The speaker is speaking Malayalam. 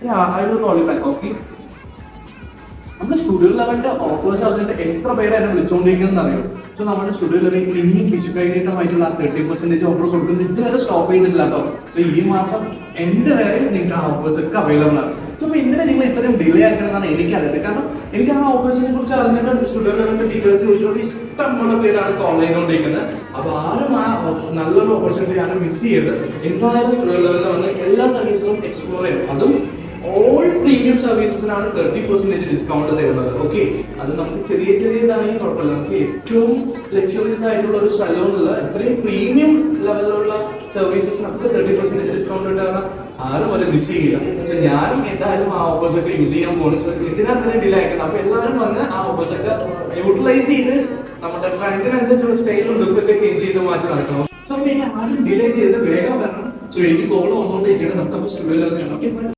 Yeah, I will call you back, okay? നമ്മുടെ സ്റ്റുഡിയോ ലെവലിന്റെ ഓഫേഴ്സ് അതിന്റെ എത്ര പേരെ എന്നെ വിളിച്ചുകൊണ്ടിരിക്കുന്നത് അറിയാം. സോ നമ്മുടെ സ്റ്റുഡിയോ ലെവലിൽ ഇനിയും വിഷു കഴിഞ്ഞിട്ടുമായിട്ടുള്ള 30% ഓഫർ കൊടുക്കുന്നത് ഇതുവരെ സ്റ്റോപ്പ് ചെയ്തിട്ടില്ല കേട്ടോ. സോ ഈ മാസം എന്റെ വരെ നിങ്ങൾക്ക് ആ ഓഫേഴ്സ് ഒക്കെ അവൈലബിൾ ആണ്. സോ അപ്പൊ എന്തിനാ നിങ്ങൾ ഇത്രയും ഡിലേ ആക്കണമെന്നാണ് എനിക്കറിയാം. കാരണം എനിക്ക് ആ ഓഫേഴ്സിനെ കുറിച്ച് അറിഞ്ഞിട്ട് സ്റ്റുഡിയോ ലെവലിന്റെ ഡീറ്റെയിൽസ് ചോദിച്ചുകൊണ്ട് ഇഷ്ടംപോലെ പേരാണ് കോൾ ചെയ്തുകൊണ്ടിരിക്കുന്നത്. അപ്പൊ ആരും ആ നല്ലൊരു ഓപ്പർച്യൂണിറ്റി ആണ് മിസ് ചെയ്ത് എന്തായാലും സ്റ്റുഡിയോ ലെവലിൽ വന്ന് എല്ലാ സർവീസും എക്സ്പ്ലോർ ചെയ്യും. അതും ഓൾ പ്രീമിയം സർവീസസിനാണ് 30% ഡിസ്കൗണ്ട് തരുന്നത്. ഓക്കെ, അത് നമുക്ക് ചെറിയ ചെറിയതാണെങ്കിൽ കുഴപ്പമില്ല. നമുക്ക് ഏറ്റവും ലക്ഷറീസ് ആയിട്ടുള്ള ഒരു സ്ഥലമുള്ള ഇത്രയും പ്രീമിയം ലെവലിലുള്ള സർവീസസ് നമുക്ക് 30% ഡിസ്കൗണ്ട് ഉണ്ടാകുന്ന ആരും അത് മിസ് ചെയ്യില്ല. പക്ഷെ ഞാനും എന്തായാലും ആ ഓഫേഴ്സ് ഒക്കെ യൂസ് ചെയ്യാൻ പോകുന്നത് ഇതിനകത്ത് ഡിലേ ആക്കുന്നത്. അപ്പൊ എല്ലാവരും വന്ന് ആ ഓഫേഴ്സ് ഒക്കെ യൂട്ടിലൈസ് ചെയ്ത് നമ്മുടെ ട്രെൻഡിനനുസരിച്ചുള്ള സ്റ്റൈലും ലുക്കൊക്കെ ചേഞ്ച് ചെയ്ത് മാറ്റി നടക്കണം. സോ പിന്നെ ആരും ഡിലേ ചെയ്ത് വേഗം വരണം. സോ എനിക്ക് കോൾ വന്നുകൊണ്ടിരിക്കുകയാണ്. നമുക്ക് അപ്പോൾ സ്റ്റുഡിയോയിൽ